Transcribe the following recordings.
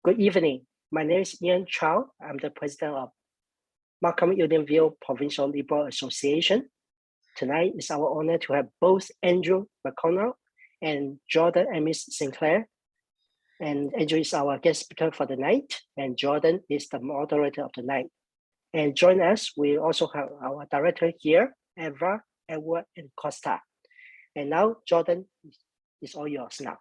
Good evening. My name is Ian Chow. I'm the president of Markham Unionville Provincial Liberal Association. Tonight it's our honor to have both Andrew McConnell and Jordan Amos Sinclair. And Andrew is our guest speaker for the night, and Jordan is the moderator of the night. And join us, we also have our director here, Evra, Edward, and Costa. And now, Jordan, it's all yours now.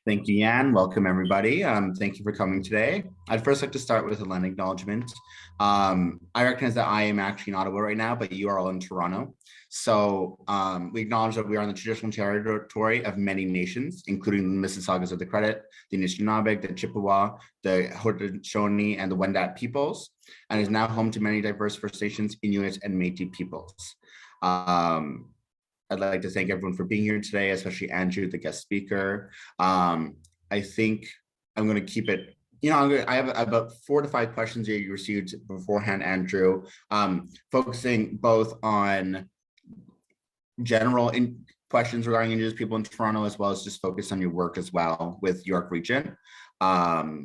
Thank you, Yan. Welcome, everybody. Thank you for coming today. I'd first like to start with a land acknowledgement. I recognize that I am actually in Ottawa right now, but you are all in Toronto. So we acknowledge that we are on the traditional territory of many nations, including the Mississaugas of the Credit, the Anishinaabe, the Chippewa, the Haudenosaunee, and the Wendat peoples, and is now home to many diverse First Nations, Inuit, and Métis peoples. I'd like to thank everyone for being here today, especially Andrew, the guest speaker. I think I'm going to keep it, I have about 4 to 5 questions here you received beforehand, Andrew, focusing both on general questions regarding Indigenous people in Toronto, as well as just focus on your work as well with York Region.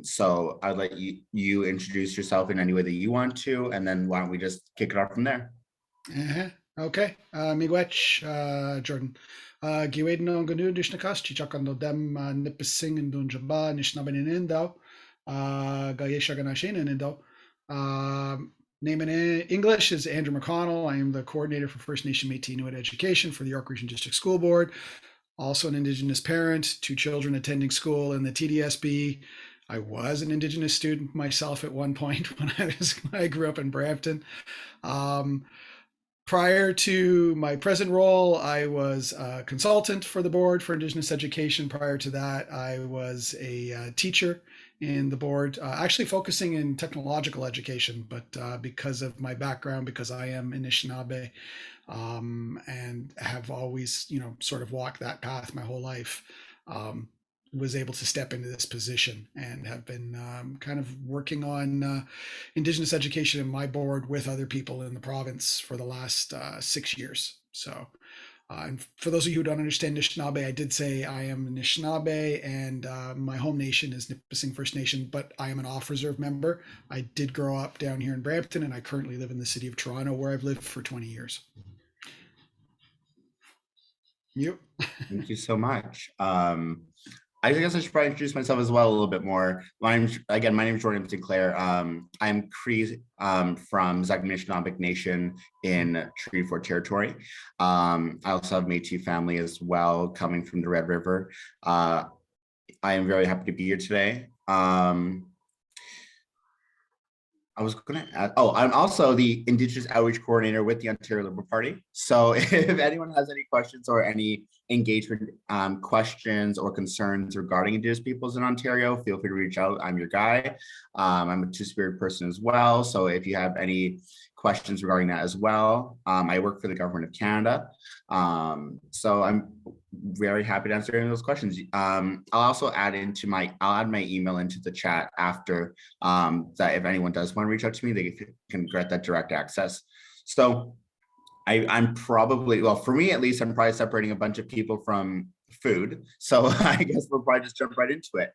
So I'd let you introduce yourself in any way that you want to, and then why don't we just kick it off from there? Okay, miigwech, Jordan. Giwed no ganu dishnakas chichakan no dem nipsing and dunjaba nishnaban in indo. Gayeshaganashin in indo. Name in English is Andrew McConnell. I am the coordinator for First Nation Métis Inuit Education for the York Region District School Board. Also an Indigenous parent, 2 children attending school in the TDSB. I was an Indigenous student myself at one point when I grew up in Brampton. Prior to my present role, I was a consultant for the board for Indigenous education. Prior to that, I was a teacher in the board, actually focusing in technological education, but because of my background, because I am Anishinaabe, and have always, sort of walked that path my whole life, was able to step into this position and have been kind of working on Indigenous education in my board with other people in the province for the last 6 years. So, and for those of you who don't understand Anishinaabe, I did say I am Anishinaabe, and my home nation is Nipissing First Nation, but I am an off-reserve member. I did grow up down here in Brampton, and I currently live in the city of Toronto, where I've lived for 20 years. Thank you so much. I guess I should probably introduce myself as well a little bit more. My name is Jordan Sinclair. I'm Cree from Anishinaabe Nation in Treaty 4 territory. I also have Métis family as well, coming from the Red River. I am very happy to be here today. I was going to add, I'm also the Indigenous Outreach Coordinator with the Ontario Liberal Party. So if anyone has any questions or any engagement questions or concerns regarding Indigenous peoples in Ontario, feel free to reach out. I'm your guy. I'm a Two-Spirit person as well. So if you have any questions regarding that as well, I work for the Government of Canada. So I'm very happy to answer any of those questions. I'll also add my email into the chat after, that if anyone does want to reach out to me, they can get that direct access. So I'm probably, well, for me at least, I'm probably separating a bunch of people from food. So I guess we'll probably just jump right into it.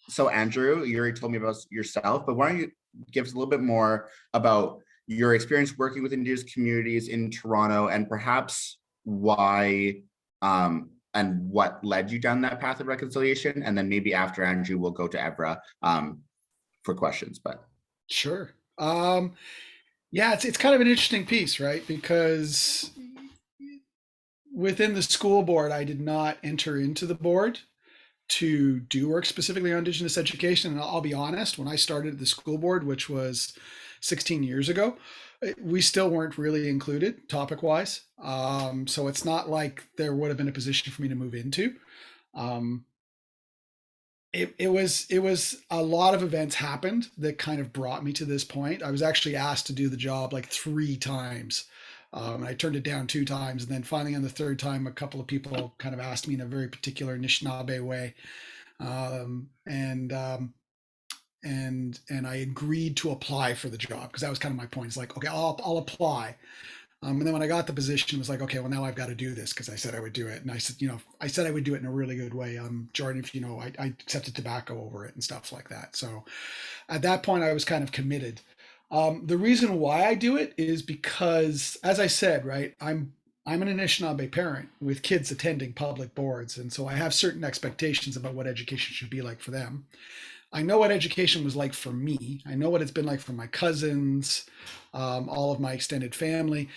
So Andrew, you already told me about yourself, but why don't you give us a little bit more about your experience working with Indigenous communities in Toronto, and perhaps why and what led you down that path of reconciliation, and then maybe after Andrew we'll go to Evra for questions. But sure. Yeah, it's kind of an interesting piece, right? Because within the school board, I did not enter into the board to do work specifically on Indigenous education. And I'll be honest, when I started the school board, which was 16 years ago, we still weren't really included topic wise. So it's not like there would have been a position for me to move into. It was a lot of events happened that kind of brought me to this point. I was actually asked to do the job like 3 times. I turned it down 2 times, and then finally on the 3rd time, a couple of people kind of asked me in a very particular Anishinaabe way, and I agreed to apply for the job, because that was kind of my point. It's like, okay, I'll apply, And then when I got the position, it was like, okay, well, now I've got to do this because I said I would do it. And I said, I said I would do it in a really good way. Jordan, if you know, I accepted tobacco over it and stuff like that. So at that point, I was kind of committed. The reason why I do it is because, as I said, right, I'm an Anishinaabe parent with kids attending public boards. And so I have certain expectations about what education should be like for them. I know what education was like for me. I know what it's been like for my cousins, all of my extended family.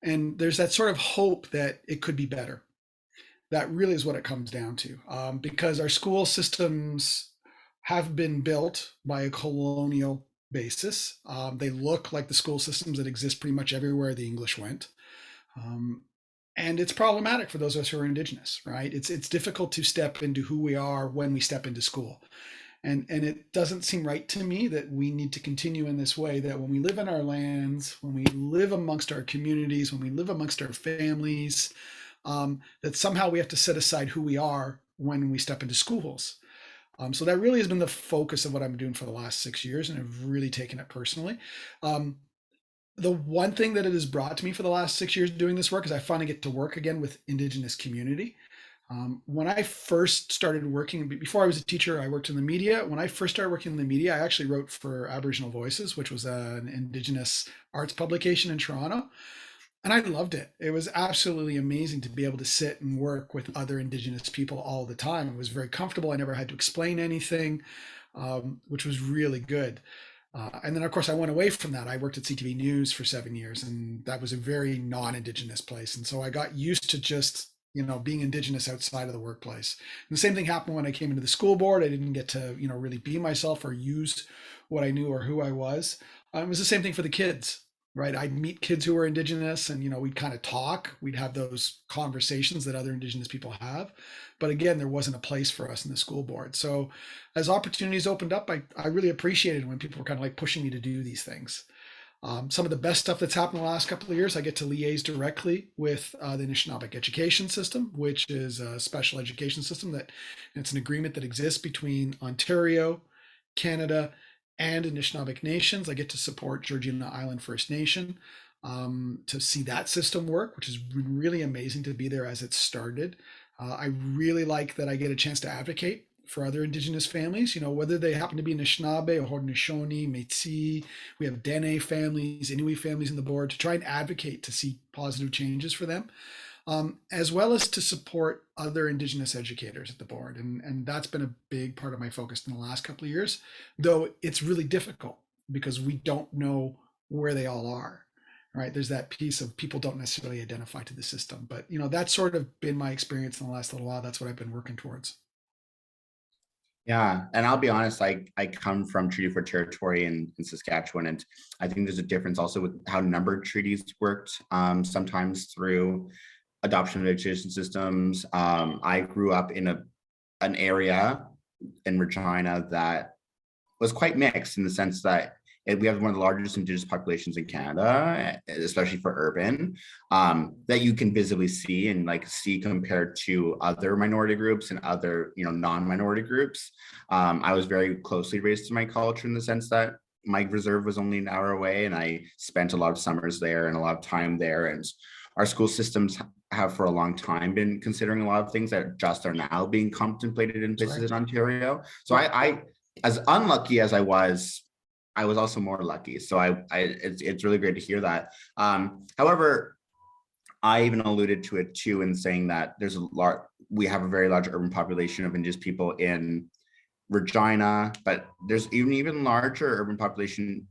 And there's that sort of hope that it could be better. That really is what it comes down to, because our school systems have been built by a colonial basis. They look like the school systems that exist pretty much everywhere the English went. And it's problematic for those of us who are Indigenous, right? It's difficult to step into who we are when we step into school. And it doesn't seem right to me that we need to continue in this way, that when we live in our lands, when we live amongst our communities, when we live amongst our families, that somehow we have to set aside who we are when we step into schools. So that really has been the focus of what I'm doing for the last 6 years, and I've really taken it personally. The one thing that it has brought to me for the last 6 years doing this work is I finally get to work again with Indigenous community. When I first started working, before I was a teacher, I worked in the media. When I first started working in the media, I actually wrote for Aboriginal Voices, which was an Indigenous arts publication in Toronto. And I loved it. It was absolutely amazing to be able to sit and work with other Indigenous people all the time. It was very comfortable. I never had to explain anything, which was really good. And then, of course, I went away from that. I worked at CTV News for 7 years, and that was a very non-Indigenous place. And so I got used to just being Indigenous outside of the workplace. And the same thing happened when I came into the school board. I didn't get to, really be myself or use what I knew or who I was. It was the same thing for the kids, right? I'd meet kids who were Indigenous and, we'd kind of talk. We'd have those conversations that other Indigenous people have. But again, there wasn't a place for us in the school board. So as opportunities opened up, I really appreciated when people were kind of like pushing me to do these things. Some of the best stuff that's happened in the last couple of years, I get to liaise directly with the Anishinaabe education system, which is a special education system that it's an agreement that exists between Ontario, Canada, and Anishinaabe nations. I get to support Georgina Island First Nation to see that system work, which has been really amazing to be there as it started. I really like that I get a chance to advocate for other Indigenous families, whether they happen to be Anishinaabe or Haudenosaunee, Métis. We have Dene families, Inuit families in the board to try and advocate to see positive changes for them, as well as to support other Indigenous educators at the board. And that's been a big part of my focus in the last couple of years, though it's really difficult because we don't know where they all are. Right, there's that piece of people don't necessarily identify to the system, but that's sort of been my experience in the last little while. That's what I've been working towards. Yeah, and I'll be honest, I come from Treaty for Territory in Saskatchewan, and I think there's a difference also with how numbered treaties worked, sometimes through adoption of education systems. I grew up in an area in Regina that was quite mixed in the sense that we have one of the largest Indigenous populations in Canada, especially for urban, that you can visibly see and see compared to other minority groups and other, non-minority groups. I was very closely raised to my culture in the sense that my reserve was only an hour away, and I spent a lot of summers there and a lot of time there. And our school systems have for a long time been considering a lot of things that just are now being contemplated in places in Ontario. So I as unlucky as I was also more lucky. So it's really great to hear that. However, I even alluded to it too in saying that we have a very large urban population of Indigenous people in Regina, but there's even larger urban population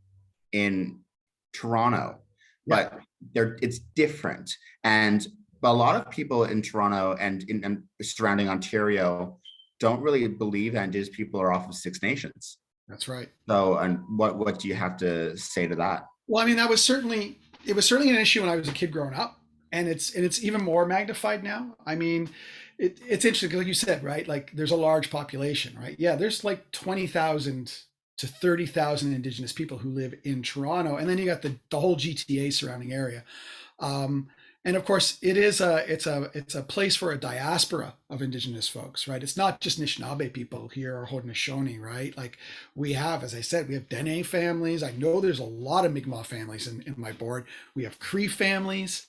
in Toronto, but it's different. And a lot of people in Toronto and in surrounding Ontario don't really believe that Indigenous people are off of Six Nations. That's right. So, and what do you have to say to that? Well, I mean, it was certainly an issue when I was a kid growing up, and it's even more magnified now. I mean, it's interesting, like you said, right? Like there's a large population, right? Yeah, there's like 20,000 to 30,000 Indigenous people who live in Toronto, and then you got the whole GTA surrounding area. And of course, it's a place for a diaspora of Indigenous folks, right? It's not just Anishinaabe people here or Haudenosaunee, right? Like we have, as I said, we have Dene families. I know there's a lot of Mi'kmaq families in my board. We have Cree families.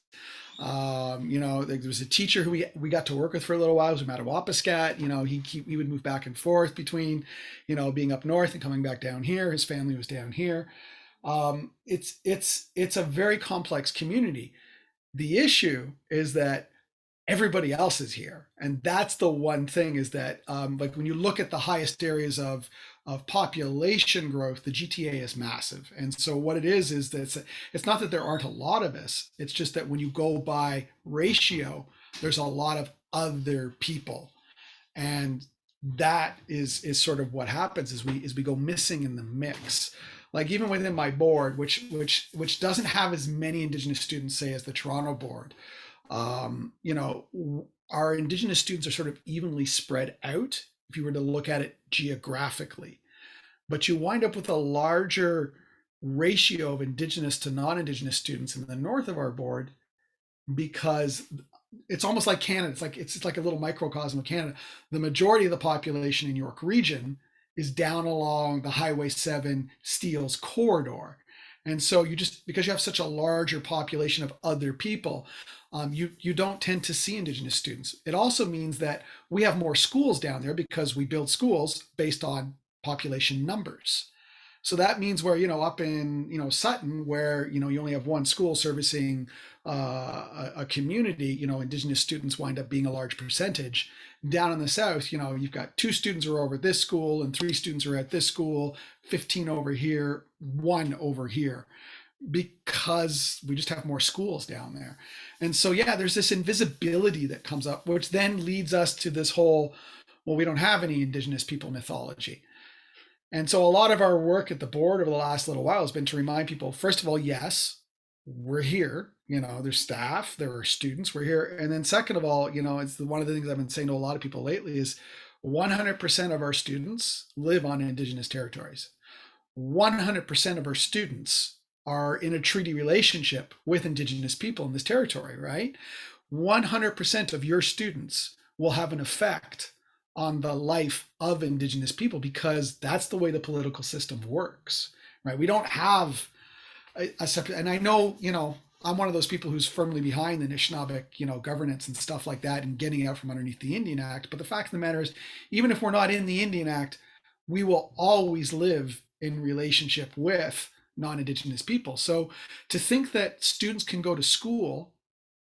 There was a teacher who we got to work with for a little while. It was Madawapiscat. He would move back and forth between, being up north and coming back down here. His family was down here. It's a very complex community. The issue is that everybody else is here, and that's the one thing is that like when you look at the highest areas of population growth, the GTA is massive. And so what it is that it's not that there aren't a lot of us, it's just that when you go by ratio, there's a lot of other people. And that is sort of what happens as we go missing in the mix. Like even within my board, which doesn't have as many Indigenous students, say, as the Toronto board, our Indigenous students are sort of evenly spread out if you were to look at it geographically. But you wind up with a larger ratio of Indigenous to non-Indigenous students in the north of our board, because it's almost like Canada. It's like a little microcosm of Canada. The majority of the population in York Region is down along the Highway 7 Steeles corridor. And so because you have such a larger population of other people, you don't tend to see Indigenous students. It also means that we have more schools down there because we build schools based on population numbers. So that means where, up in, Sutton, where, you only have one school servicing a community, Indigenous students wind up being a large percentage. Down in the South, you've got 2 students are over at this school and 3 students are at this school, 15 over here, 1 over here, because we just have more schools down there. And so, yeah, there's this invisibility that comes up, which then leads us to this whole, well, we don't have any Indigenous people mythology. And so a lot of our work at the board over the last little while has been to remind people, first of all, yes, we're here. There's staff, there are students, we're here. And then second of all, it's one of the things I've been saying to a lot of people lately is 100% of our students live on Indigenous territories. 100% of our students are in a treaty relationship with Indigenous people in this territory, right? 100% of your students will have an effect on the life of Indigenous people, because that's the way the political system works, right? We don't have a separate, and I know, I'm one of those people who's firmly behind the Anishinaabe, governance and stuff like that and getting out from underneath the Indian Act. But the fact of the matter is, even if we're not in the Indian Act, we will always live in relationship with non-Indigenous people. So to think that students can go to school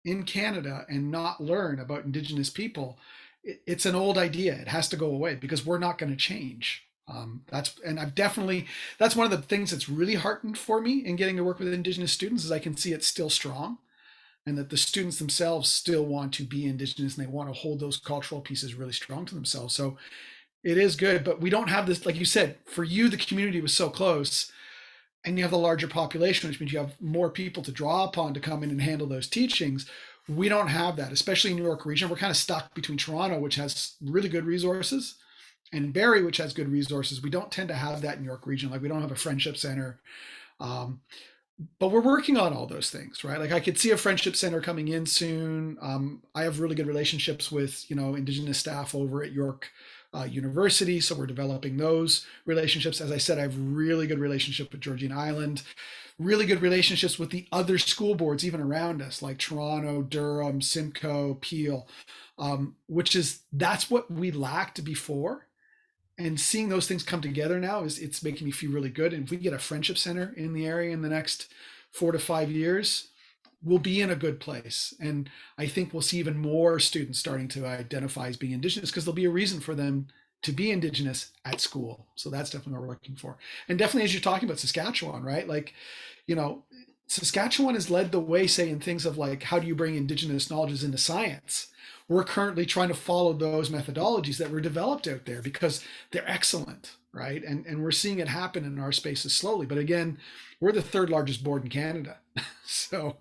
in Canada and not learn about Indigenous people, it's an old idea. It has to go away because we're not going to change. That's one of the things that's really heartened for me in getting to work with Indigenous students is I can see it's still strong, and that the students themselves still want to be Indigenous and they want to hold those cultural pieces really strong to themselves. So it is good, but we don't have this, like you said, for you, the community was so close and you have the larger population, which means you have more people to draw upon to come in and handle those teachings. We don't have that, especially in New York Region. We're kind of stuck between Toronto, which has really good resources, and Barrie, which has good resources. We don't tend to have that in York Region. Like we don't have a friendship center. But we're working on all those things, right? Like I could see a friendship center coming in soon. I have really good relationships with, Indigenous staff over at York University. So we're developing those relationships. As I said, I have really good relationship with Georgian Island, really good relationships with the other school boards, even around us, like Toronto, Durham, Simcoe, Peel, that's what we lacked before. And seeing those things come together now it's making me feel really good. And if we get a friendship center in the area in the next 4 to 5 years, we'll be in a good place. And I think we'll see even more students starting to identify as being Indigenous because there'll be a reason for them to be Indigenous at school. So that's definitely what we're looking for. And definitely, as you're talking about Saskatchewan, right? Like, Saskatchewan has led the way, say, in things of like, how do you bring Indigenous knowledges into science? We're currently trying to follow those methodologies that were developed out there because they're excellent, right? And we're seeing it happen in our spaces slowly. But again, we're the 3rd largest board in Canada. So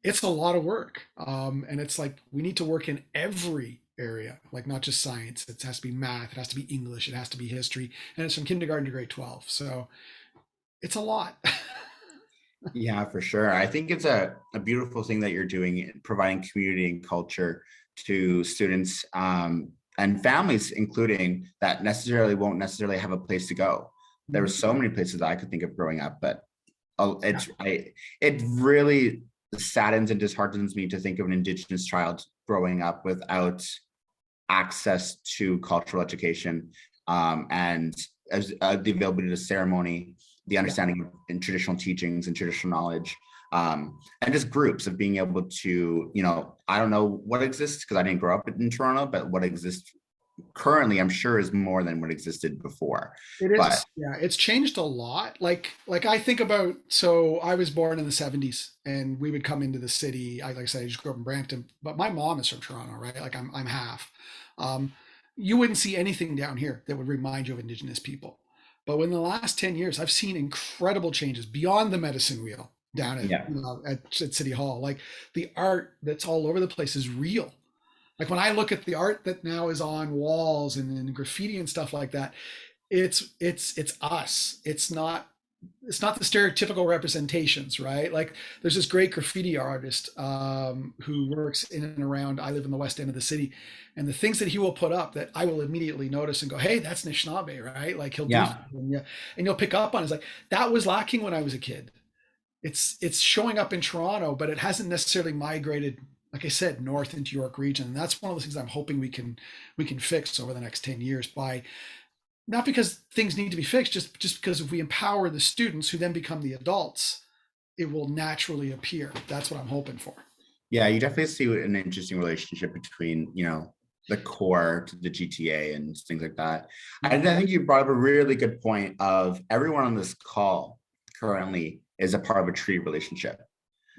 it's a lot of work. And it's like, we need to work in every area, like not just science. It has to be math, it has to be English, it has to be history, and it's from kindergarten to grade 12. So it's a lot. Yeah, for sure. I think it's a beautiful thing that you're doing, providing community and culture to students and families, including that necessarily won't necessarily have a place to go. There were so many places that I could think of growing up, but it really saddens and disheartens me to think of an Indigenous child growing up without access to cultural education and as the availability to ceremony, the understanding of in traditional teachings and traditional knowledge, and just groups of being able to, I don't know what exists because I didn't grow up in Toronto, but what exists currently, I'm sure, is more than what existed before. It But is, yeah, it's changed a lot. Like I think about, so I was born in the 70s and we would come into the city. Like I said, I just grew up in Brampton, but my mom is from Toronto, right? Like I'm half. Um, you wouldn't see anything down here that would remind you of Indigenous people. But in the last 10 years, I've seen incredible changes beyond the medicine wheel down at, yeah, at City Hall. Like the art that's all over the place is real. Like when I look at the art that now is on walls and graffiti and stuff like that, it's us. It's not the stereotypical representations, right? Like there's this great graffiti artist who works in and around. I live in the west end of the city, and the things that he will put up that I will immediately notice and go, "Hey, that's Anishinaabe," right? Like he'll do, yeah, something, yeah, and you'll pick up on. It's like that was lacking when I was a kid. It's showing up in Toronto, but it hasn't necessarily migrated, like I said, north into York region. And that's one of the things I'm hoping we can fix over the next 10 years by, not because things need to be fixed, just because if we empower the students who then become the adults, it will naturally appear. That's what I'm hoping for. yeah. You definitely see an interesting relationship between, the core to the GTA and things like that. I think you brought up a really good point of everyone on this call currently is a part of a tree relationship.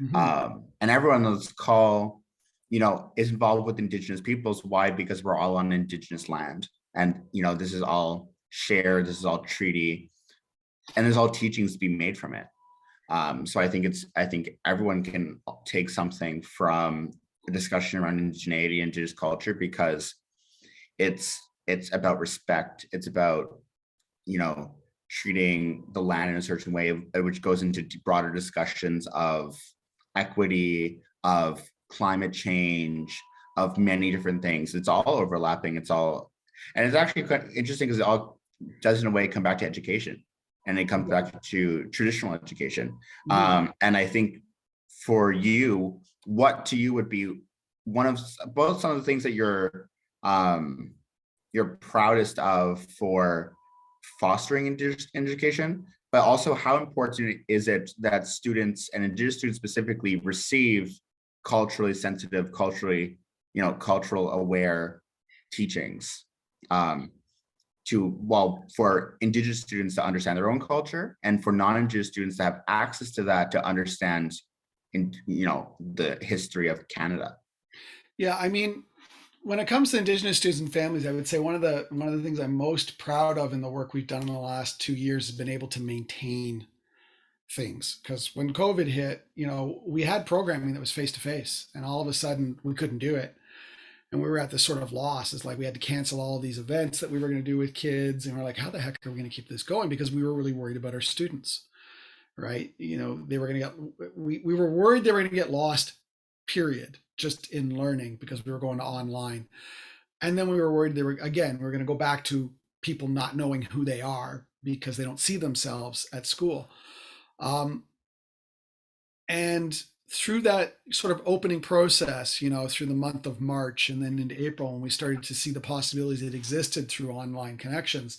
Mm-hmm. And everyone on this call, is involved with Indigenous peoples. Why? Because we're all on Indigenous land. And, this is all shared, this is all treaty, and there's all teachings to be made from it. So I think everyone can take something from the discussion around indigeneity and Indigenous culture because it's about respect. It's about, treating the land in a certain way, which goes into broader discussions of equity, of climate change, of many different things. It's all overlapping. And it's actually quite interesting because it all does in a way come back to education, and it comes back to traditional education. And I think for you, what to you would be one of both some of the things that you're proudest of for fostering education, but also how important is it that students and Indigenous students specifically receive culturally sensitive, cultural aware teachings for Indigenous students to understand their own culture and for non-Indigenous students to have access to that to understand the history of Canada. Yeah, I mean, when it comes to Indigenous students and families, I would say one of the things I'm most proud of in the work we've done in the last 2 years has been able to maintain things. Because when COVID hit, we had programming that was face to face, and all of a sudden we couldn't do it, and we were at this sort of loss. It's like we had to cancel all of these events that we were going to do with kids, and we're like, how the heck are we going to keep this going? Because we were really worried about our students, right? They were going to get. We were worried they were going to get lost. Period. Just in learning because we were going to online. And then we were worried we're going to go back to people not knowing who they are because they don't see themselves at school. And through that sort of opening process, through the month of March and then into April, when we started to see the possibilities that existed through online connections,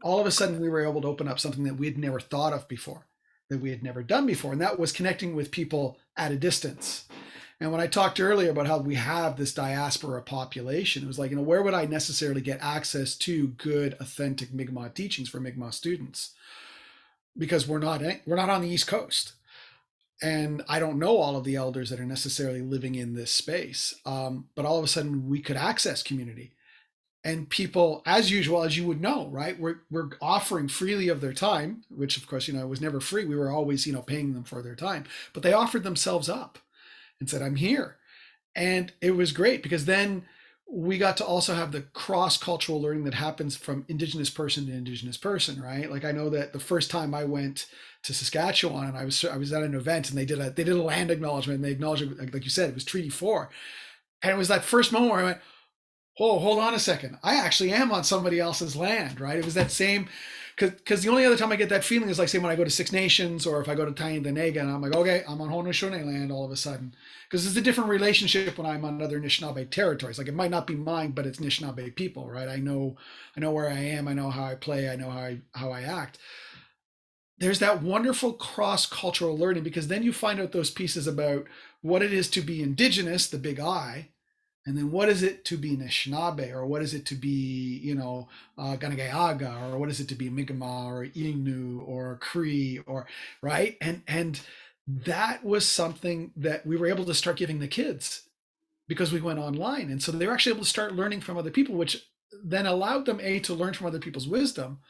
all of a sudden we were able to open up something that we had never thought of before, that we had never done before. And that was connecting with people at a distance. And when I talked earlier about how we have this diaspora population, it was like, where would I necessarily get access to good, authentic Mi'kmaq teachings for Mi'kmaq students? Because we're not on the East Coast, and I don't know all of the elders that are necessarily living in this space. But all of a sudden, we could access community, and people, as usual, as you would know, right? We're offering freely of their time, which of course, it was never free. We were always, paying them for their time, but they offered themselves up and said, I'm here. And it was great because then we got to also have the cross-cultural learning that happens from Indigenous person to Indigenous person, right? Like I know that the first time I went to Saskatchewan and I was at an event and they did a land acknowledgement and they acknowledged it, like you said, it was Treaty 4. And it was that first moment where I went, oh, hold on a second. I actually am on somebody else's land, right? It was that same, because the only other time I get that feeling is like, say, when I go to Six Nations or if I go to Tyendinaga and I'm like, okay, I'm on Haudenosaunee land all of a sudden. Because it's a different relationship when I'm on other Anishinaabe territories. Like it might not be mine, but it's Anishinaabe people, right? I know where I am. I know how I play. I know how I act. There's that wonderful cross-cultural learning because then you find out those pieces about what it is to be Indigenous, the big I, and then what is it to be Anishinaabe, or what is it to be, Ganagayaga, or what is it to be Mi'kmaq, or Innu, or Cree, or right? And that was something that we were able to start giving the kids because we went online, and so they were actually able to start learning from other people, which then allowed them to learn from other people's wisdom,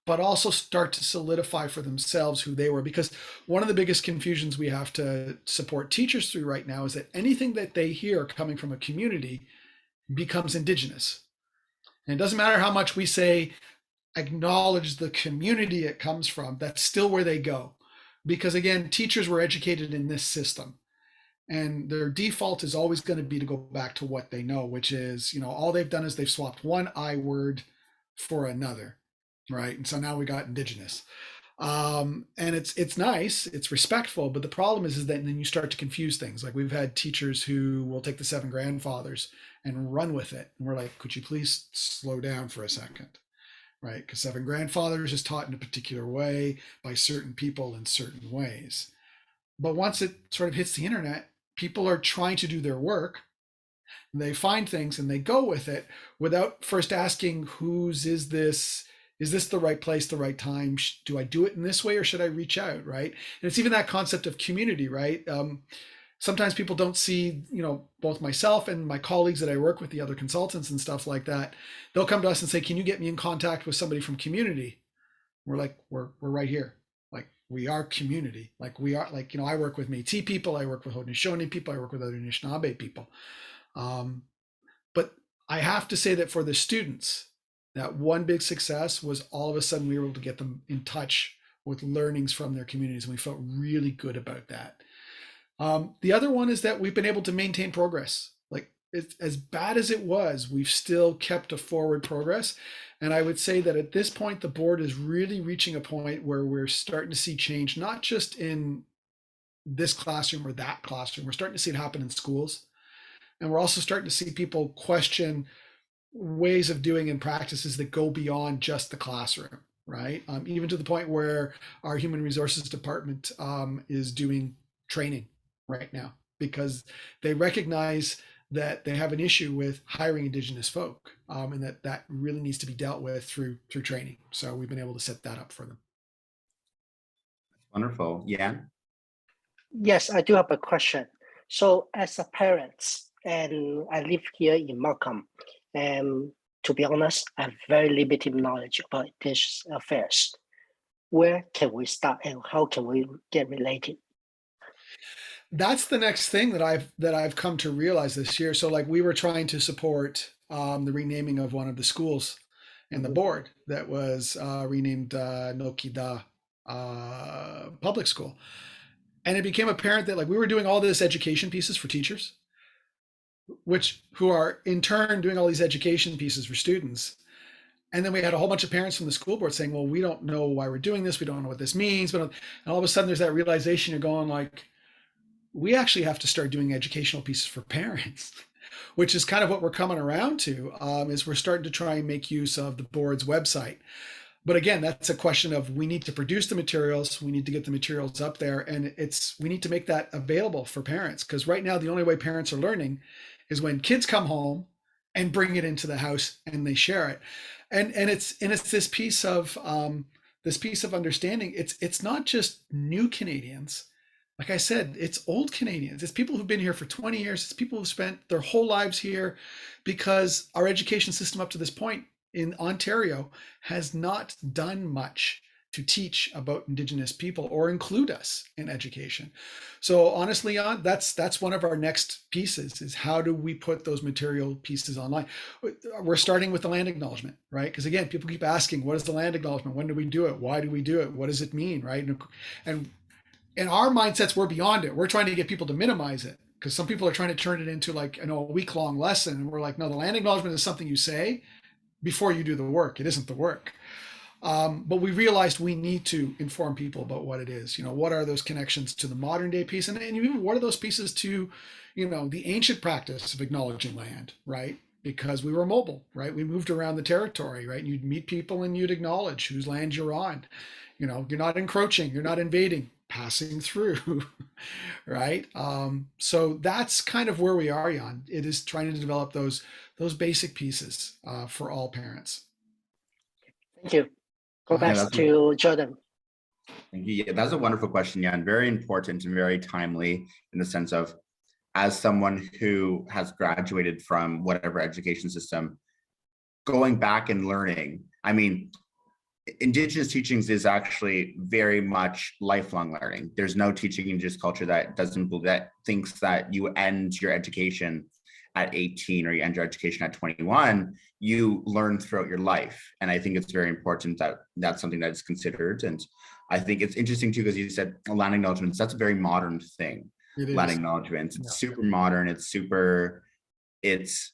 but also start to solidify for themselves who they were. Because one of the biggest confusions we have to support teachers through right now is that anything that they hear coming from a community becomes Indigenous. And it doesn't matter how much we say, acknowledge the community it comes from, that's still where they go. Because again, teachers were educated in this system. And their default is always going to be to go back to what they know, which is, all they've done is they've swapped one I word for another. Right. And so now we got Indigenous. And it's nice, it's respectful, but the problem is that then you start to confuse things. Like we've had teachers who will take the 7 grandfathers and run with it. And we're like, could you please slow down for a second? Right. Because 7 grandfathers is taught in a particular way by certain people in certain ways. But once it sort of hits the internet, people are trying to do their work. They find things and they go with it without first asking, whose is this? Is this the right place, the right time? Do I do it in this way or should I reach out, right? And it's even that concept of community, right? Sometimes people don't see, both myself and my colleagues that I work with, the other consultants and stuff like that, they'll come to us and say, can you get me in contact with somebody from community? We're like, we're right here. Like we are community. Like we are like, I work with Métis people, I work with Haudenosaunee people, I work with other Anishinaabe people. But I have to say that for the students, that one big success was all of a sudden we were able to get them in touch with learnings from their communities. And we felt really good about that. The other one is that we've been able to maintain progress. Like it's, as bad as it was, we've still kept a forward progress. And I would say that at this point, the board is really reaching a point where we're starting to see change, not just in this classroom or that classroom. We're starting to see it happen in schools. And we're also starting to see people question ways of doing and practices that go beyond just the classroom, right? Even to the point where our human resources department is doing training right now because they recognize that they have an issue with hiring Indigenous folk, and that really needs to be dealt with through training. So we've been able to set that up for them. Wonderful. Yeah. Yes, I do have a question. So as a parent, and I live here in Markham, and to be honest, I have very limited knowledge about Indigenous affairs. Where can we start and how can we get related? That's the next thing that I've come to realize this year. So like we were trying to support the renaming of one of the schools in the board that was renamed Nokida Public School. And it became apparent that like we were doing all this education pieces for teachers, who are in turn doing all these education pieces for students. And then we had a whole bunch of parents from the school board saying, well, we don't know why we're doing this. We don't know what this means. And all of a sudden there's that realization you're going like, we actually have to start doing educational pieces for parents, which is kind of what we're coming around to, is we're starting to try and make use of the board's website. But again, that's a question of we need to produce the materials, we need to get the materials up there, and we need to make that available for parents. Because right now, the only way parents are learning is when kids come home and bring it into the house and they share it. And it's this piece of understanding. It's not just new Canadians. Like I said, it's old Canadians. It's people who've been here for 20 years. It's people who've spent their whole lives here, because our education system up to this point in Ontario has not done much to teach about Indigenous people or include us in education. So honestly, that's one of our next pieces, is how do we put those material pieces online? We're starting with the land acknowledgement, right? Because again, people keep asking, what is the land acknowledgement? When do we do it? Why do we do it? What does it mean, right? And in our mindsets, we're beyond it. We're trying to get people to minimize it, because some people are trying to turn it into like, a week-long lesson. And we're like, no, the land acknowledgement is something you say before you do the work. It isn't the work. But we realized we need to inform people about what it is. What are those connections to the modern day piece, and even what are those pieces to, the ancient practice of acknowledging land, right? Because we were mobile, right? We moved around the territory, right? And you'd meet people and you'd acknowledge whose land you're on. You're not encroaching, you're not invading, passing through, right? So that's kind of where we are, Jan. It is trying to develop those basic pieces for all parents. Thank you. Go back to Jordan. Thank you. Yeah, that's a wonderful question, Jan. Very important and very timely in the sense of, as someone who has graduated from whatever education system, going back and learning. I mean, Indigenous teachings is actually very much lifelong learning. There's no teaching Indigenous culture that thinks that you end your education at 18 or you end your education at 21. You learn throughout your life. And I think it's very important that that's something that is considered. And I think it's interesting too, because you said land acknowledgements, that's a very modern thing. Land acknowledgements, it's super modern. It's super, it's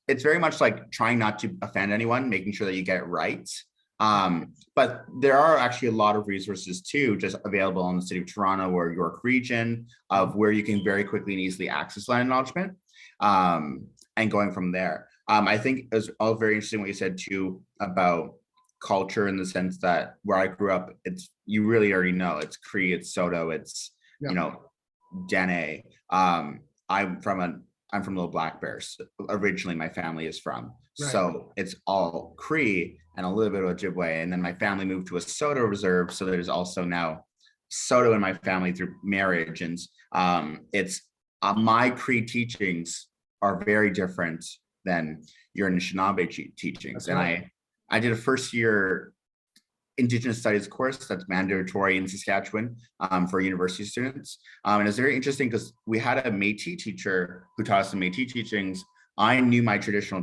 very much like trying not to offend anyone, making sure that you get it right. But there are actually a lot of resources too, just available in the city of Toronto or York region, of where you can very quickly and easily access land acknowledgement, and going from there. I think it was all very interesting what you said too about culture, in the sense that where I grew up, you really already know it's Cree, it's Soto, it's Dene. I'm from Little Black Bears. Originally, my family is from. Right. So it's all Cree and a little bit of Ojibwe. And then my family moved to a Soto reserve. So there's also now Soto in my family through marriage. And my Cree teachings are very different than your Anishinaabe teachings. That's and right. I did a first year Indigenous Studies course that's mandatory in Saskatchewan for university students. And it's very interesting because we had a Métis teacher who taught us the Métis teachings. I knew my traditional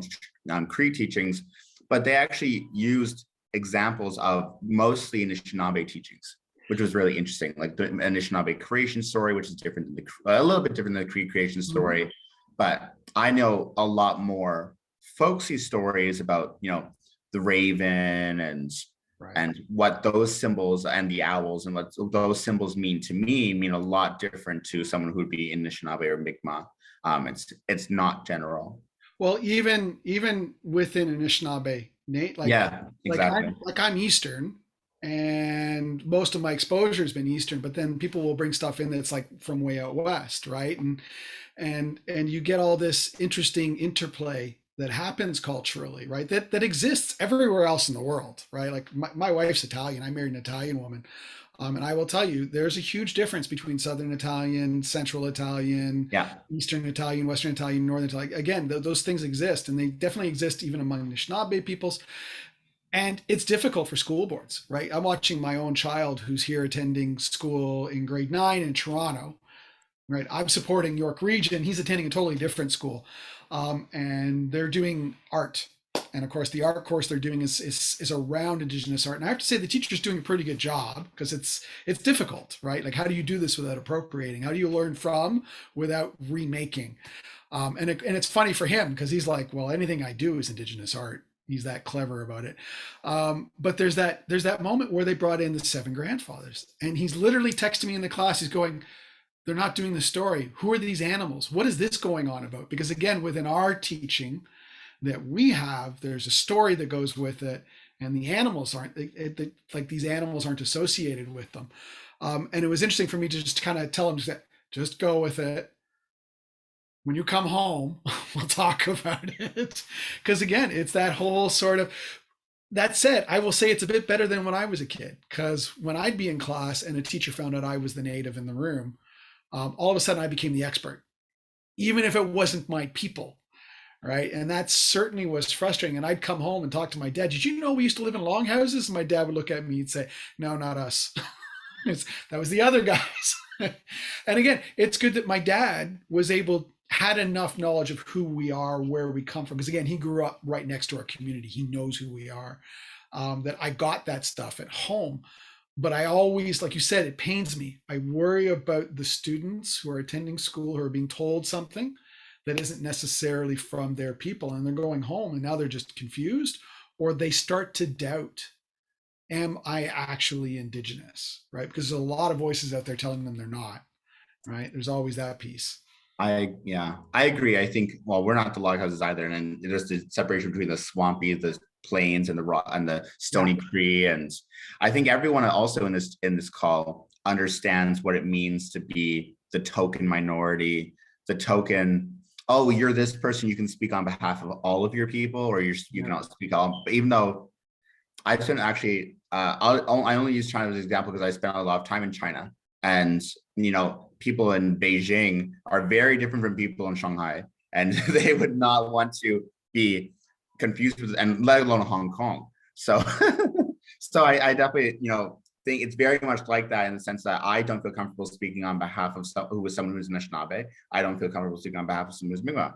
Cree teachings, but they actually used examples of mostly Anishinaabe teachings, which was really interesting. Like the Anishinaabe creation story, which is different than a little bit different than the Cree creation story. Mm-hmm. But I know a lot more folksy stories about, the raven and right. and what those symbols and the owls and what those symbols mean to me mean a lot different to someone who would be in Anishinaabe or Mi'kmaq. It's not general. Well, even within Anishinaabe, Nate, exactly. I'm Eastern, and most of my exposure has been Eastern, but then people will bring stuff in that's like from way out west, right? And you get all this interesting interplay that happens culturally, right? That exists everywhere else in the world, right? Like my wife's Italian. I married an Italian woman. And I will tell you, there's a huge difference between Southern Italian, Central Italian, Eastern Italian, Western Italian, Northern Italian. Again, those things exist, and they definitely exist even among Anishinaabe peoples. And it's difficult for school boards, right? I'm watching my own child who's here attending school in grade 9 in Toronto, right? I'm supporting York Region. He's attending a totally different school. And they're doing art. And of course, the art course they're doing is around Indigenous art. And I have to say the teacher's doing a pretty good job, because it's difficult, right? Like, how do you do this without appropriating? How do you learn from without remaking? And it's funny for him, because he's like, well, anything I do is Indigenous art. He's that clever about it. But there's that moment where they brought in the 7 grandfathers, and he's literally texting me in the class. He's going, they're not doing the story. Who are these animals? What is this going on about? Because again, within our teaching that we have, there's a story that goes with it, and the animals aren't like these animals aren't associated with them. And it was interesting for me to just kind of tell him just go with it. When you come home, we'll talk about it. Because again, it's that whole sort of. That said, I will say it's a bit better than when I was a kid, because when I'd be in class and a teacher found out I was the native in the room, all of a sudden I became the expert, even if it wasn't my people, right? And that certainly was frustrating. And I'd come home and talk to my dad. Did you know we used to live in longhouses? And my dad would look at me and say, no, not us. That was the other guys. And again, it's good that my dad had enough knowledge of who we are, where we come from. Because again, he grew up right next to our community. He knows who we are. That I got that stuff at home. But I always, like you said, it pains me. I worry about the students who are attending school who are being told something that isn't necessarily from their people, and they're going home and now they're just confused, or they start to doubt, am I actually Indigenous, right? Because there's a lot of voices out there telling them they're not, right? There's always that piece. I agree. I think, well, we're not the log houses either, and there's the separation between the swampy, the plains, and the rock and the stony tree. And I think everyone also in this call understands what it means to be the token minority, the token, oh, you're this person, you can speak on behalf of all of your people, or you cannot speak all. But even though I shouldn't actually, I only use China as an example because I spent a lot of time in China, and people in Beijing are very different from people in Shanghai, and they would not want to be confused with, and let alone Hong Kong. So, so I definitely, think it's very much like that in the sense that I don't feel comfortable speaking on behalf of someone who's Anishinaabe. I don't feel comfortable speaking on behalf of someone who's Mi'kmaq.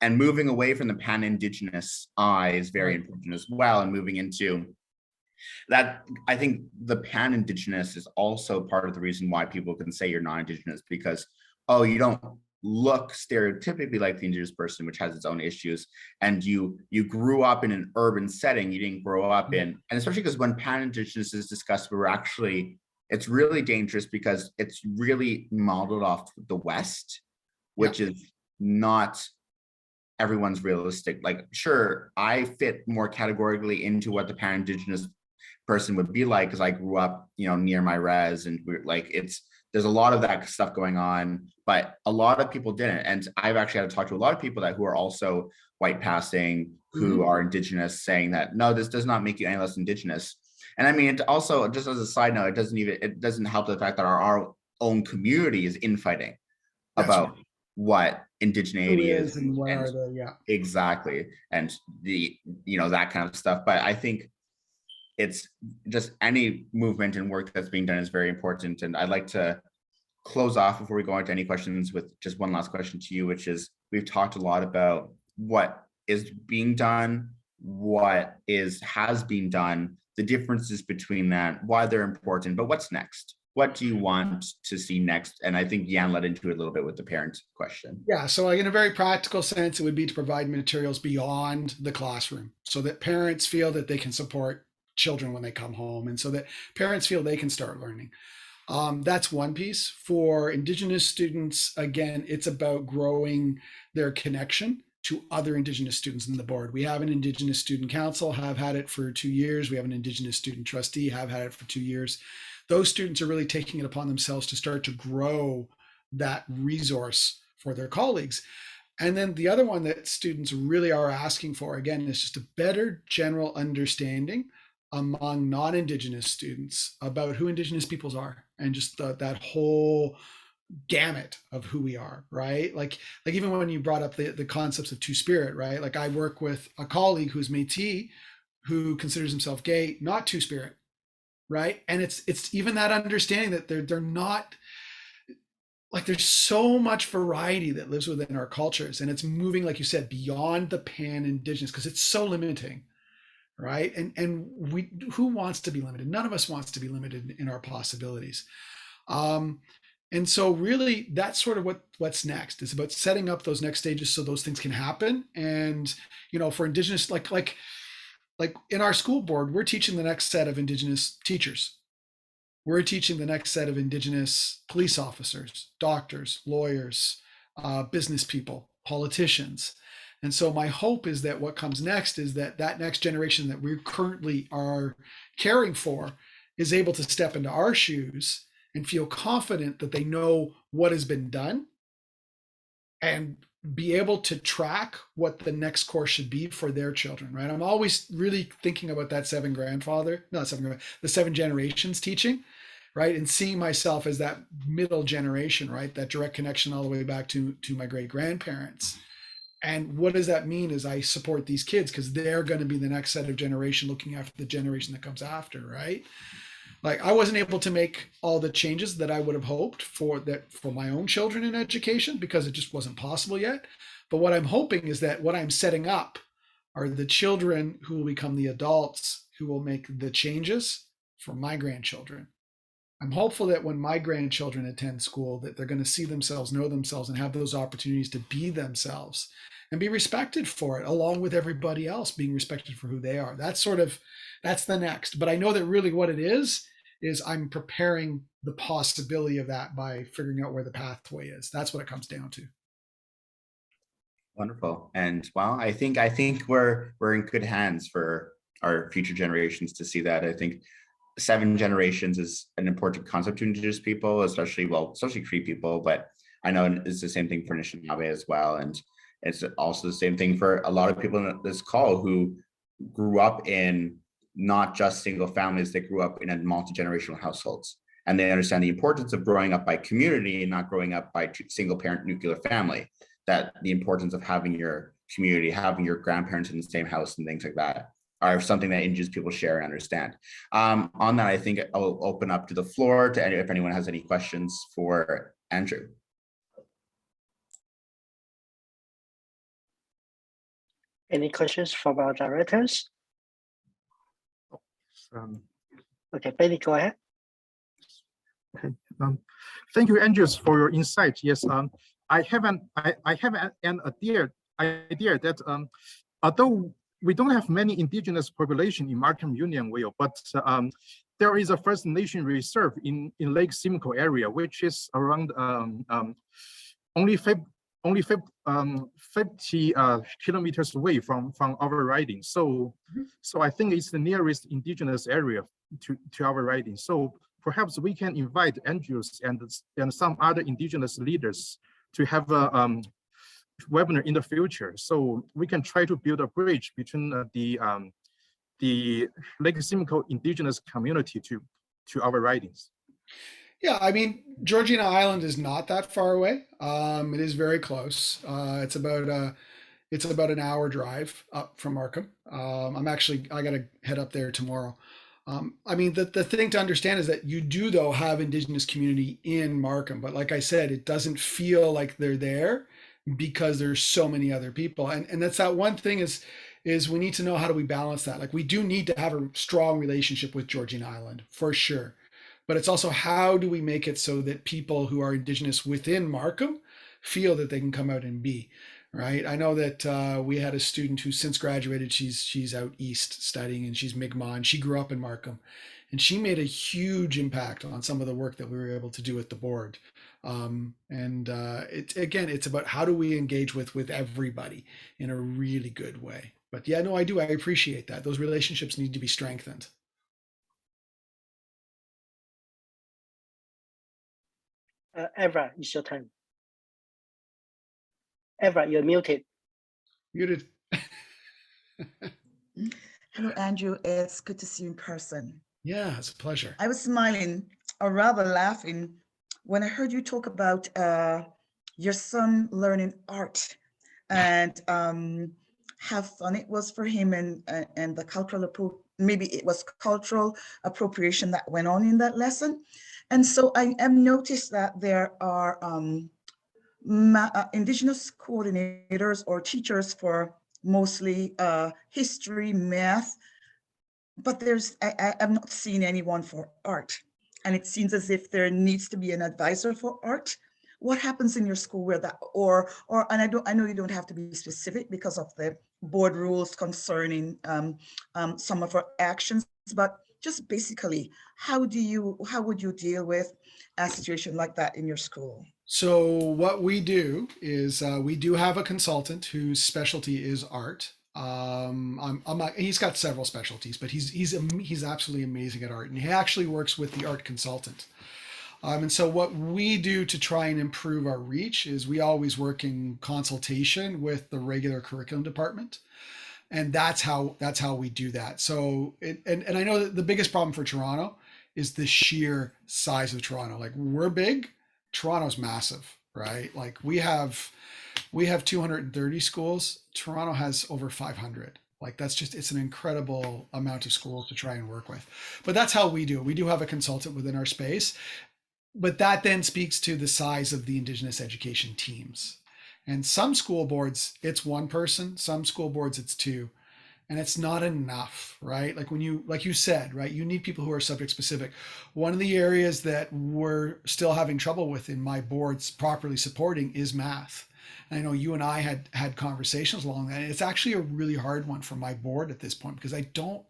And moving away from the pan-Indigenous is very important as well, and moving into that. I think the pan-Indigenous is also part of the reason why people can say you're non-Indigenous, because, oh, you don't look stereotypically like the Indigenous person, which has its own issues, and you grew up in an urban setting. You didn't grow up in, and especially because when pan-Indigenous is discussed, it's really dangerous because it's really modeled off the West, which is not everyone's realistic. Like, sure, I fit more categorically into what the pan-Indigenous person would be like because I grew up, near my res, and there's a lot of that stuff going on, but a lot of people didn't. And I've actually had to talk to a lot of people who are also white passing, who are Indigenous, saying that, no, this does not make you any less Indigenous. And I mean, it also, just as a side note, it doesn't help the fact that our own community is infighting about what indigeneity is and what are they, exactly, and that kind of stuff. But I think it's just any movement and work that's being done is very important. And I'd like to close off before we go into any questions with just one last question to you, which is, we've talked a lot about what is being done, what has been done, the differences between that, why they're important, but what's next? What do you want to see next? And I think Yan led into it a little bit with the parent question. Yeah, so in a very practical sense, it would be to provide materials beyond the classroom so that parents feel that they can support children when they come home, and so that parents feel they can start learning. That's one piece. For Indigenous students, again, it's about growing their connection to other Indigenous students in the board. We have an Indigenous Student Council, have had it for 2 years. We have an Indigenous Student Trustee, have had it for 2 years. Those students are really taking it upon themselves to start to grow that resource for their colleagues. And then the other one that students really are asking for, again, is just a better general understanding among non-Indigenous students about who Indigenous peoples are, and just that whole gamut of who we are, right? Like even when you brought up the concepts of two-spirit, right? Like I work with a colleague who's Métis, who considers himself gay, not two-spirit, right? And it's even that understanding that they're not, like, there's so much variety that lives within our cultures, and it's moving, like you said, beyond the pan-Indigenous because it's so limiting. Right. And who wants to be limited? None of us wants to be limited in our possibilities. And so really that's sort of what's next. It's about setting up those next stages so those things can happen. And, for Indigenous, like in our school board, we're teaching the next set of Indigenous teachers. We're teaching the next set of Indigenous police officers, doctors, lawyers, business people, politicians. And so my hope is that what comes next is that next generation that we currently are caring for is able to step into our shoes and feel confident that they know what has been done and be able to track what the next course should be for their children, right? I'm always really thinking about that the 7 generations teaching, right? And seeing myself as that middle generation, right? That direct connection all the way back to my great grandparents. And what does that mean is I support these kids because they're going to be the next set of generation looking after the generation that comes after, right? Like I wasn't able to make all the changes that I would have hoped for my own children in education because it just wasn't possible yet. But what I'm hoping is that what I'm setting up are the children who will become the adults who will make the changes for my grandchildren. I'm hopeful that when my grandchildren attend school, that they're going to see themselves, know themselves, and have those opportunities to be themselves and be respected for it, along with everybody else being respected for who they are. That's the next. But I know that really what it is I'm preparing the possibility of that by figuring out where the pathway is. That's what it comes down to. Wonderful. And well, I think we're in good hands for our future generations to see that. I think 7 generations is an important concept to Indigenous people, especially Cree people, but I know it's the same thing for Anishinaabe as well. And it's also the same thing for a lot of people in this call who grew up in not just single families, they grew up in multi-generational households. And they understand the importance of growing up by community and not growing up by single parent nuclear family, that the importance of having your community, having your grandparents in the same house and things like that are something that Indigenous people share and understand. On that, I think I'll open up to the floor to if anyone has any questions for Andrew. Any questions from our directors? Okay, Benny, go ahead. Okay. Thank you, Andrews, for your insight. Yes, I have an idea that although we don't have many Indigenous population in Markham Unionville, but there is a First Nation reserve in Lake Simcoe area, which is around only 50 kilometers away from our riding. So I think it's the nearest Indigenous area to our riding. So perhaps we can invite Andrews and some other Indigenous leaders to have a webinar in the future, so we can try to build a bridge between the Lake Simcoe Indigenous community to our ridings. Yeah, I mean, Georgina Island is not that far away. It is very close. It's about an hour drive up from Markham. I got to head up there tomorrow. I mean, the thing to understand is that you do, though, have Indigenous community in Markham, but like I said, it doesn't feel like they're there because there's so many other people. And that's that one thing is we need to know, how do we balance that? Like, we do need to have a strong relationship with Georgian Island for sure. But it's also, how do we make it so that people who are Indigenous within Markham feel that they can come out and be, right? I know that we had a student who since graduated, she's out east studying, and she's Mi'kmaq, and she grew up in Markham, and she made a huge impact on some of the work that we were able to do at the board. It's about how do we engage with everybody in a really good way. But yeah, no, I appreciate that. Those relationships need to be strengthened. Evra, it's your turn. Evra, you're muted. Muted. Hello, Andrew. It's good to see you in person. Yeah, it's a pleasure. I was smiling, or rather laughing, when I heard you talk about your son learning art and how fun it was for him, and the maybe it was cultural appropriation that went on in that lesson. And so I have noticed that there are Indigenous coordinators or teachers for mostly history, math, but I've not seen anyone for art. And it seems as if there needs to be an advisor for art. What happens in your school where that, and I know you don't have to be specific because of the board rules concerning some of our actions, but just basically, how would you deal with a situation like that in your school? So what we do is we do have a consultant whose specialty is art. He's got several specialties, but he's absolutely amazing at art, and he actually works with the art consultant. And so what we do to try and improve our reach is we always work in consultation with the regular curriculum department. And that's how we do that. So, and I know that the biggest problem for Toronto is the sheer size of Toronto. Like, we're big, Toronto's massive, right? Like, we have We have 230 schools. Toronto has over 500. Like that's just, it's an incredible amount of schools to try and work with. But that's how we do it. We do have a consultant within our space, but that then speaks to the size of the Indigenous education teams. And some school boards, it's one person, some school boards, it's two. And it's not enough, right? Like when you, like you said, right, you need people who are subject specific. One of the areas that we're still having trouble with in my boards properly supporting is math. And I know you and I had conversations along that. And it's actually a really hard one for my board at this point because I don't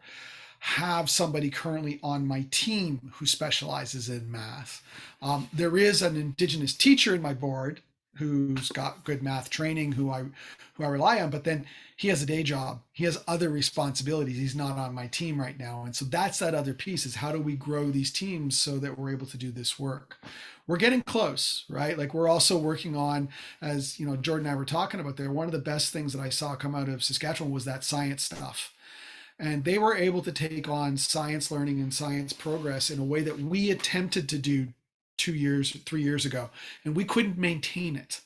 have somebody currently on my team who specializes in math. There is an Indigenous teacher in my board who's got good math training, who I rely on, but then he has a day job. He has other responsibilities. He's not on my team right now. And so that's that other piece, is how do we grow these teams so that we're able to do this work? We're getting close, right? Like we're also working on, as you know, Jordan and I were talking about there, one of the best things that I saw come out of Saskatchewan was that science stuff. And they were able to take on science learning and science progress in a way that we attempted to do 2 years, 3 years ago, and we couldn't maintain it.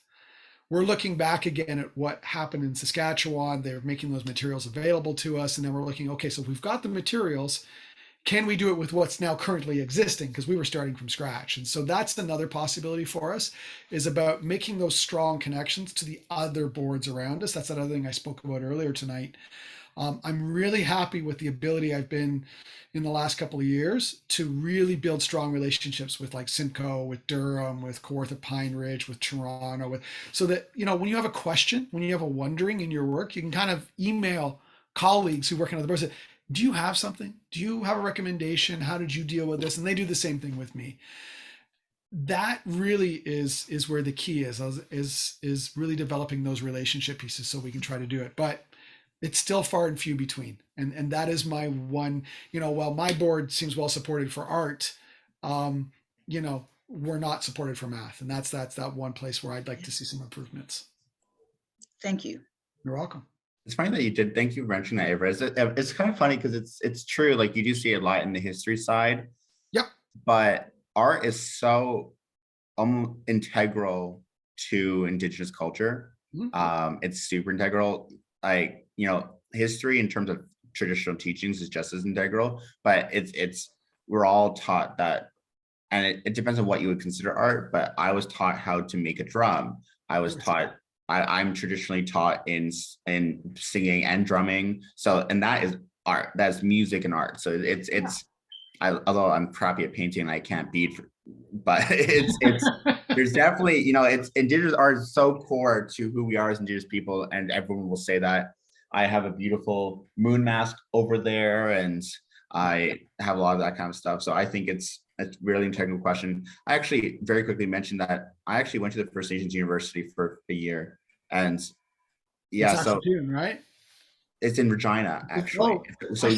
We're looking back again at what happened in Saskatchewan. They're making those materials available to us. And then we're looking, okay, so we've got the materials. Can we do it with what's now currently existing? Because we were starting from scratch. And so that's another possibility for us, is about making those strong connections to the other boards around us. That's another thing I spoke about earlier tonight. I'm really happy with the ability I've been in the last couple of years to really build strong relationships with like Simcoe, with Durham, with Kawartha Pine Ridge, with Toronto, with, so that, you know, when you have a question, when you have a wondering in your work, you can kind of email colleagues who work in other boards. Do you have something? Do you have a recommendation? How did you deal with this? And they do the same thing with me. That really is where the key is really developing those relationship pieces so we can try to do it. But it's still far and few between. And that is my one, you know, while my board seems well supported for art, you know, we're not supported for math. And that's that one place where I'd like to see some improvements. Thank you. You're welcome. It's funny that you did. Thank you for mentioning that, Avery. It's kind of funny because it's true. Like you do see a lot in the history side. Yep. But art is so integral to Indigenous culture. Mm-hmm. It's super integral. Like, you know, history in terms of traditional teachings is just as integral, but we're all taught that, and it depends on what you would consider art, but I was taught how to make a drum. I was taught, I'm traditionally taught in singing and drumming. So, and that is art, that's music and art. So although I'm crappy at painting, I can't bead, but there's definitely, you know, it's Indigenous art is so core to who we are as Indigenous people, and everyone will say that. I have a beautiful moon mask over there, and I have a lot of that kind of stuff. So I think it's a really integral question. I actually very quickly mentioned that I actually went to the First Nations University for a year, and yeah, so right? it's in Regina actually. So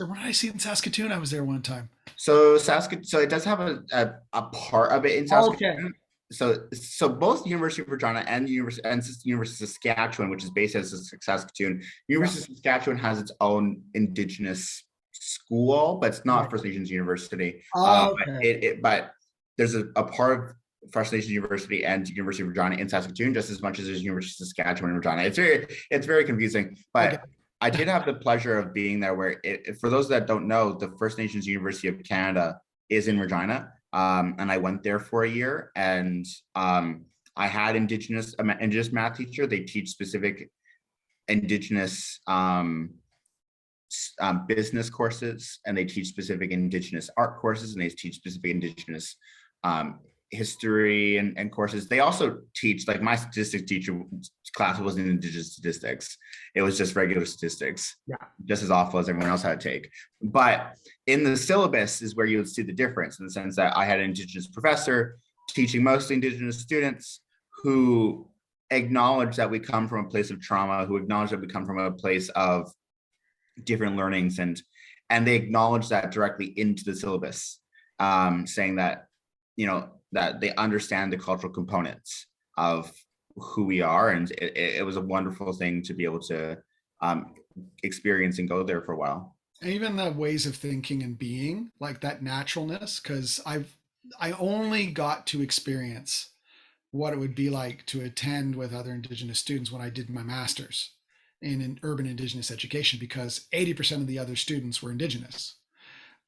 what did I see in Saskatoon? I was there one time. So so it does have a part of it in Saskatoon. Okay. So both University of Regina and University of Saskatchewan, which is based as Saskatoon, University of Saskatchewan has its own Indigenous school, but it's not First Nations University. But there's a part of First Nations University and University of Regina in Saskatoon just as much as there's University of Saskatchewan in Regina. It's very confusing, but I did have the pleasure of being there where, for those that don't know, the First Nations University of Canada is in Regina. And I went there for a year, and I had Indigenous math teacher. They teach specific Indigenous business courses, and they teach specific Indigenous art courses, and they teach specific Indigenous history and courses. They also teach, like my statistics teacher class wasn't Indigenous statistics. It was just regular statistics, just as awful as everyone else had to take. But in the syllabus is where you would see the difference, in the sense that I had an Indigenous professor teaching mostly Indigenous students who acknowledge that we come from a place of trauma, who acknowledge that we come from a place of different learnings, and they acknowledge that directly into the syllabus, saying that, you know, that they understand the cultural components of who we are. And it was a wonderful thing to be able to experience and go there for a while. And even the ways of thinking and being, like that naturalness, because I only got to experience what it would be like to attend with other Indigenous students when I did my master's in urban Indigenous education, because 80% of the other students were Indigenous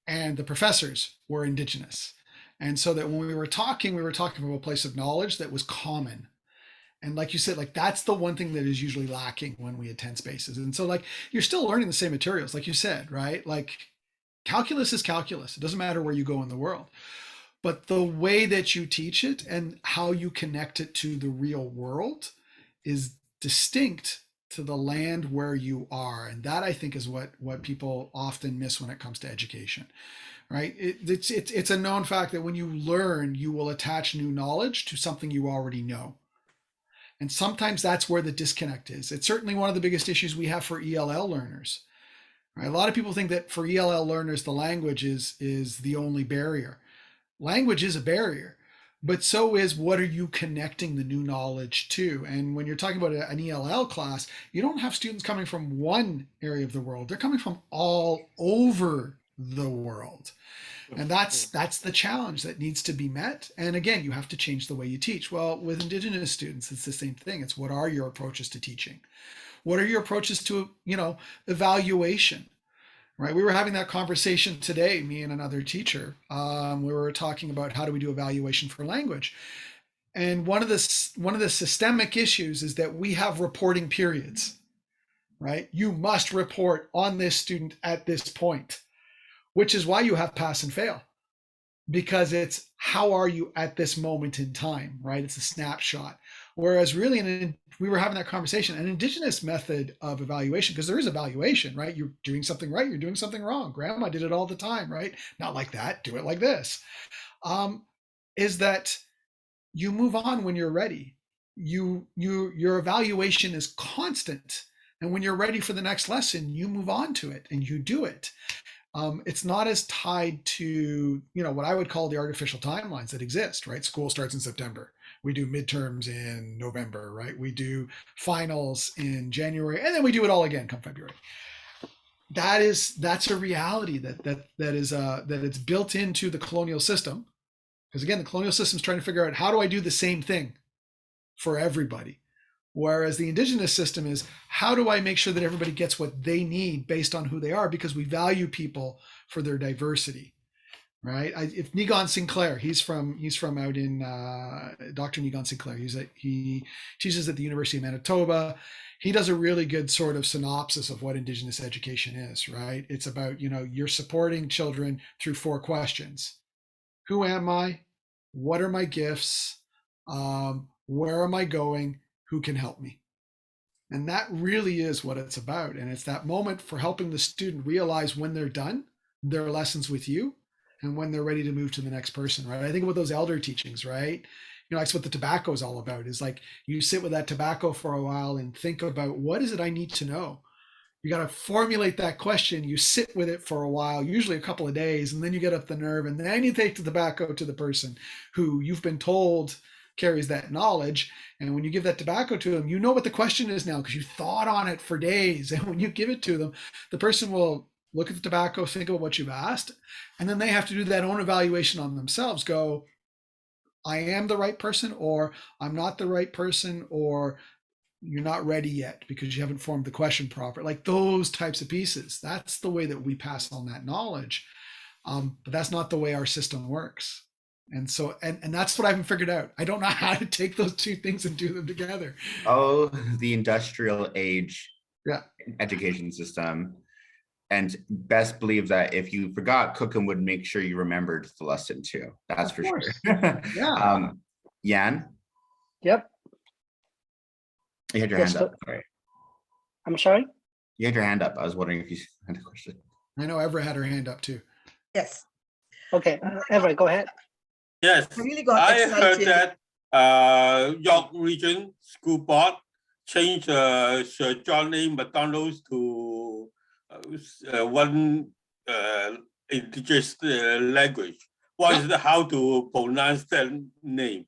and the professors were Indigenous. And so that when we were talking from a place of knowledge that was common. And like you said, like that's the one thing that is usually lacking when we attend spaces. And so like you're still learning the same materials, like you said, right? Like calculus is calculus. It doesn't matter where you go in the world. But the way that you teach it and how you connect it to the real world is distinct to the land where you are. And that, I think, is what people often miss when it comes to education, right? It's a known fact that when you learn, you will attach new knowledge to something you already know. And sometimes that's where the disconnect is. It's certainly one of the biggest issues we have for ELL learners. Right? A lot of people think that for ELL learners, the language is the only barrier. Language is a barrier, but so is what are you connecting the new knowledge to? And when you're talking about an ELL class, you don't have students coming from one area of the world. They're coming from all over the world. And that's the challenge that needs to be met. And again, you have to change the way you teach. Well, with Indigenous students, it's the same thing. It's what are your approaches to teaching? What are your approaches to, evaluation? Right. We were having that conversation today, me and another teacher. We were talking about how do we do evaluation for language. And one of the systemic issues is that we have reporting periods, right? You must report on this student at this point, which is why you have pass and fail, because it's how are you at this moment in time, right? It's a snapshot. Whereas really, we were having that conversation, an Indigenous method of evaluation, because there is evaluation, right? You're doing something right, you're doing something wrong. Grandma did it all the time, right? Not like that, do it like this. Is that you move on when you're ready. Your evaluation is constant. And when you're ready for the next lesson, you move on to it and you do it. It's not as tied to, what I would call the artificial timelines that exist, right? School starts in September. We do midterms in November, right? We do finals in January, and then we do it all again come February. That's a reality that it's built into the colonial system. Because again, the colonial system is trying to figure out how do I do the same thing for everybody? Whereas the Indigenous system is how do I make sure that everybody gets what they need based on who they are, because we value people for their diversity, right? If Nigon Sinclair, he's from out in Dr. Nigon Sinclair. He teaches at the University of Manitoba. He does a really good sort of synopsis of what Indigenous education is, right? It's about, you're supporting children through 4 questions. Who am I? What are my gifts? Where am I going? Who can help me? And that really is what it's about. And it's that moment for helping the student realize when they're done their lessons with you and when they're ready to move to the next person, right? I think about those elder teachings, right? That's what the tobacco is all about, is like you sit with that tobacco for a while and think about what is it I need to know? You got to formulate that question. You sit with it for a while, usually a couple of days, and then you get up the nerve, and then you take the tobacco to the person who you've been told carries that knowledge. And when you give that tobacco to them, you know what the question is now because you thought on it for days. And when you give it to them, the person will look at the tobacco, think about what you've asked, and then they have to do that own evaluation on themselves. Go, I am the right person, or I'm not the right person, or you're not ready yet because you haven't formed the question proper. Like those types of pieces. That's the way that we pass on that knowledge. But that's not the way our system works. And so, and that's what I haven't figured out. I don't know how to take those two things and do them together. Oh, the industrial age Yeah. education system. And best believe that if you forgot, cooking would make sure you remembered the lesson too. That's for sure. Yeah. Yan? Yep. You had your hand up. Sorry. I'm sorry? You had your hand up. I was wondering if you had a question. I know Evra had her hand up too. Yes. Okay, Everett, go ahead. Yes, I really got I heard excited. that York Region School Board changed Sir John A. McDonald's to one Indigenous language. What is the, how to pronounce that name?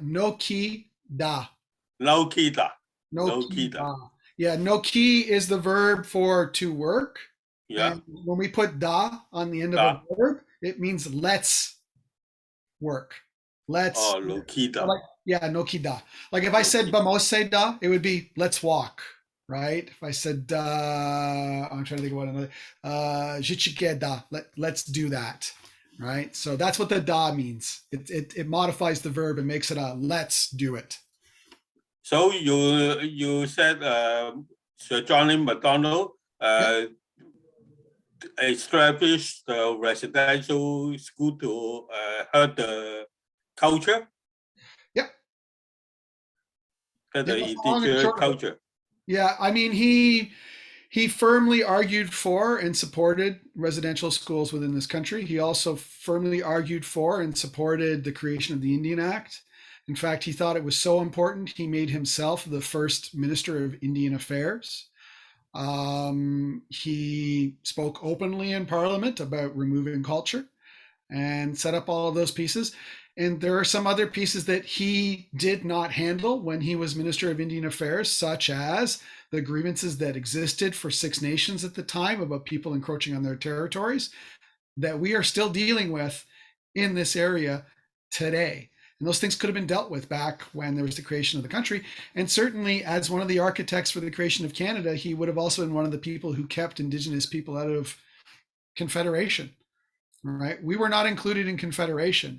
No ki da. No Kita. No No ki kita. da. Yeah, no ki is the verb for to work. Yeah. And when we put da on the end of a verb, it means let's work. Let's. Oh, no Kita. Yeah, no kida. Like if I said bamose da, it would be let's walk, right? If I said I'm trying to think of what another jichike da, let's do that, right? So that's what the da means. It modifies the verb and makes it a let's do it. So you said Sir John McDonnell established the residential school to help the culture. Yep. The Yeah, that's the long and indigenous short of it. culture. Yeah, I mean he firmly argued for and supported residential schools within this country. He also firmly argued for and supported the creation of the Indian Act. In fact, he thought it was so important, he made himself the first Minister of Indian Affairs. He spoke openly in Parliament about removing culture and set up all of those pieces. And there are some other pieces that he did not handle when he was Minister of Indian Affairs, such as the grievances that existed for Six Nations at the time about people encroaching on their territories that we are still dealing with in this area today. And those things could have been dealt with back when there was the creation of the country. And certainly, as one of the architects for the creation of Canada, he would have also been one of the people who kept Indigenous people out of Confederation. Right? We were not included in Confederation.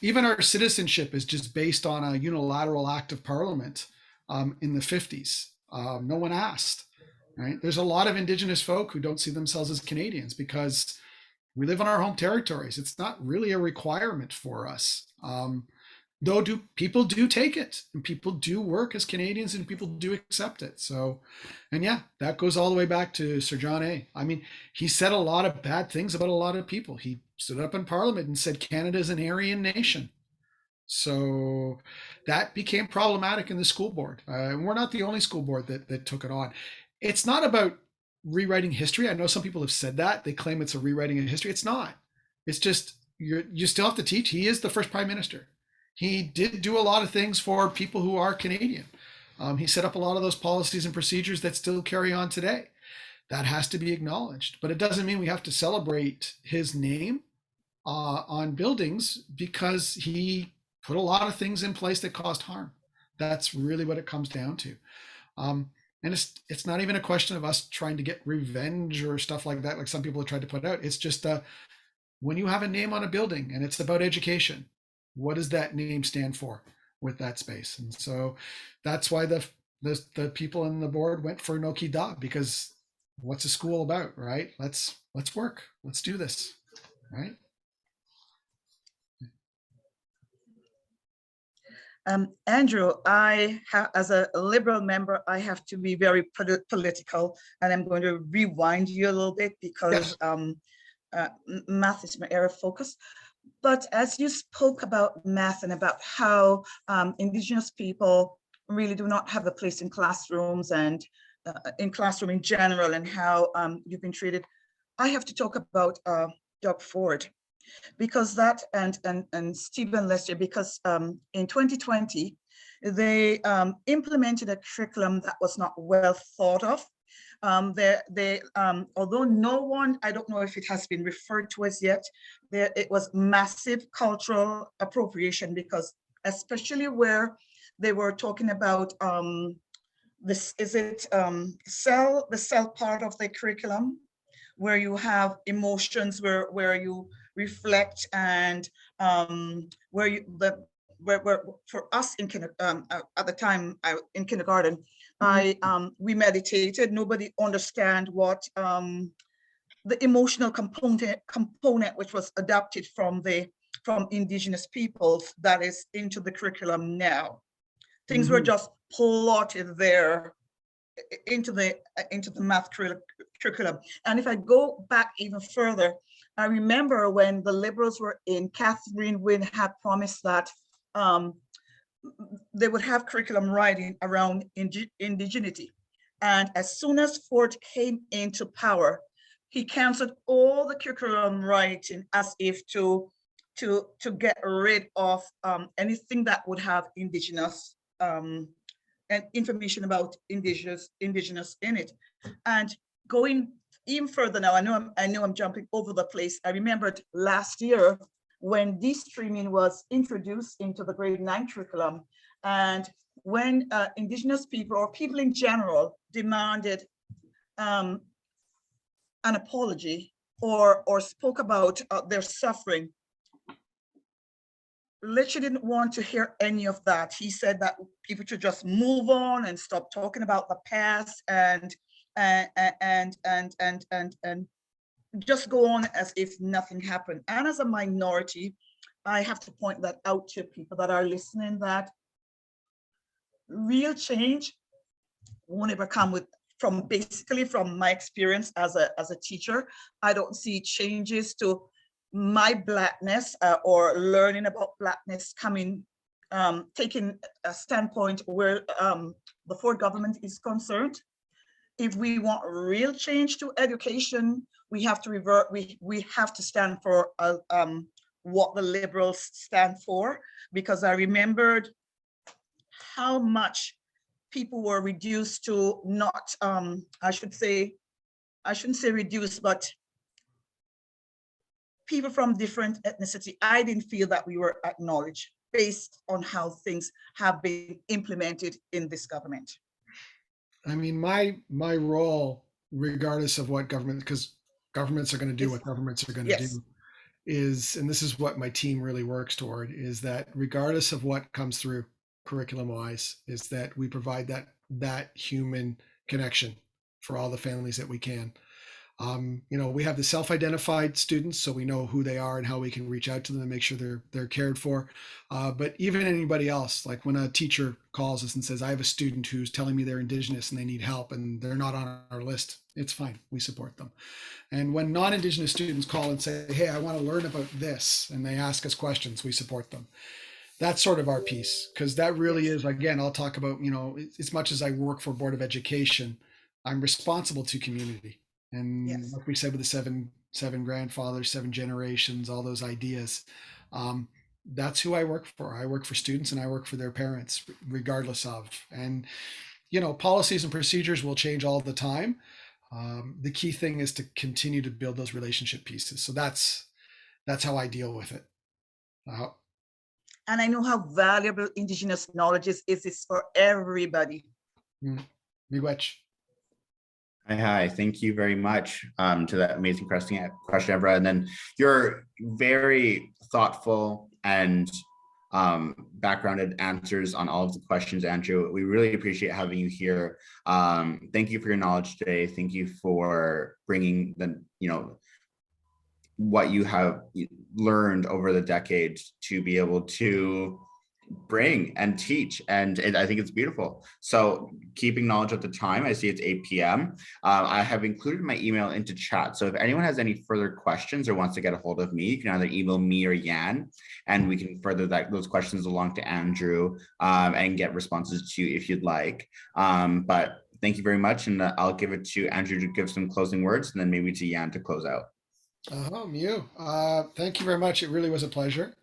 Even our citizenship is just based on a unilateral act of Parliament in the 50s. No one asked. Right? There's a lot of Indigenous folk who don't see themselves as Canadians because we live on our home territories. It's not really a requirement for us. Though people do take it, and people do work as Canadians, and people do accept it. So, and yeah, that goes all the way back to Sir John A. I mean, he said a lot of bad things about a lot of people. He stood up in Parliament and said Canada is an Aryan nation. So that became problematic in the school board. And we're not the only school board that took it on. It's not about rewriting history. I know some people have said that. They claim it's a rewriting of history. It's not. It's just you still have to teach. He is the first prime minister. He did do a lot of things for people who are Canadian. He set up a lot of those policies and procedures that still carry on today. That has to be acknowledged. But it doesn't mean we have to celebrate his name on buildings because he put a lot of things in place that caused harm. That's really what it comes down to. And it's not even a question of us trying to get revenge or stuff like that, like some people have tried to put out. It's just when you have a name on a building and it's about education, what does that name stand for with that space? And so that's why the people in the board went for no kida, because what's a school about, right? Let's work. Let's do this, right? Andrew, as a Liberal member, I have to be very political, and I'm going to rewind you a little bit because math is my area of focus. But as you spoke about math and about how Indigenous people really do not have a place in classrooms and in classroom in general, and how you've been treated, I have to talk about Doug Ford, because that and Stephen Lester, because in 2020 they implemented a curriculum that was not well thought of. Although no one, I don't know if it has been referred to as yet, it was massive cultural appropriation, because especially where they were talking about the cell part of the curriculum, where you have emotions, where you reflect, and where for us in at the time in kindergarten, we meditated. Nobody understand what the emotional component which was adapted from Indigenous peoples that is into the curriculum now. Things were just plotted there into the math curriculum. And if I go back even further, I remember when the Liberals were in, Catherine Wynne had promised that they would have curriculum writing around indigeneity. And as soon as Ford came into power, he canceled all the curriculum writing as if to get rid of anything that would have Indigenous and information about Indigenous in it. And going even further now, I know I'm jumping over the place. I remembered last year when de-streaming was introduced into the grade 9 curriculum, and when Indigenous people or people in general demanded an apology or spoke about their suffering, Lecce didn't want to hear any of that. He said that people should just move on and stop talking about the past and just go on as if nothing happened. And as a minority, I have to point that out to people that are listening, that real change won't ever come basically from my experience as a teacher. I don't see changes to my Blackness or learning about Blackness taking a standpoint where the Ford government is concerned. If we want real change to education, we have to revert. We have to stand for what the liberals stand for, because I remembered how much people were reduced to not. I shouldn't say reduced, but people from different ethnicity. I didn't feel that we were acknowledged based on how things have been implemented in this government. I mean, my role, regardless of what government, because governments are going to do what governments are going to do, is, and this is what my team really works toward, is that regardless of what comes through curriculum wise, is that we provide that human connection for all the families that we can. We have the self-identified students, so we know who they are and how we can reach out to them and make sure they're cared for. But even anybody else, like when a teacher calls us and says, I have a student who's telling me they're Indigenous and they need help and they're not on our list, it's fine. We support them. And when non-Indigenous students call and say, hey, I want to learn about this, and they ask us questions, we support them. That's sort of our piece, because that really is, again, I'll talk about, as much as I work for Board of Education, I'm responsible to community. And like we said, with the seven grandfathers, 7 generations, all those ideas, that's who I work for. I work for students and I work for their parents, regardless of. And, policies and procedures will change all the time. The key thing is to continue to build those relationship pieces. So that's how I deal with it. And I know how valuable Indigenous knowledge is. It's for everybody. Miigwech. Hi, thank you very much to that amazing question, Evra. And then your very thoughtful and backgrounded answers on all of the questions, Andrew. We really appreciate having you here. Thank you for your knowledge today. Thank you for bringing what you have learned over the decades to be able to bring and teach, and I think it's beautiful. So keeping knowledge at the time, I see it's 8 p.m. I have included my email into chat, so if anyone has any further questions or wants to get a hold of me, you can either email me or Yan, and we can further those questions along to Andrew and get responses to you if you'd like. But thank you very much, and I'll give it to Andrew to give some closing words, and then maybe to Yan to close out. Thank you very much. It really was a pleasure.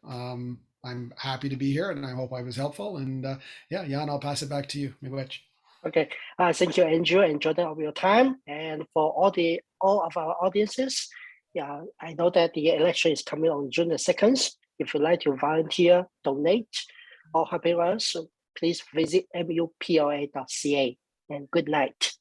I'm happy to be here, and I hope I was helpful. And Jan, I'll pass it back to you. Miigwech. Okay. Thank you, Andrew and Jordan, of your time. And for all of our audiences, I know that the election is coming on June the 2nd. If you'd like to volunteer, donate, or help us, please visit mupla.ca. And good night.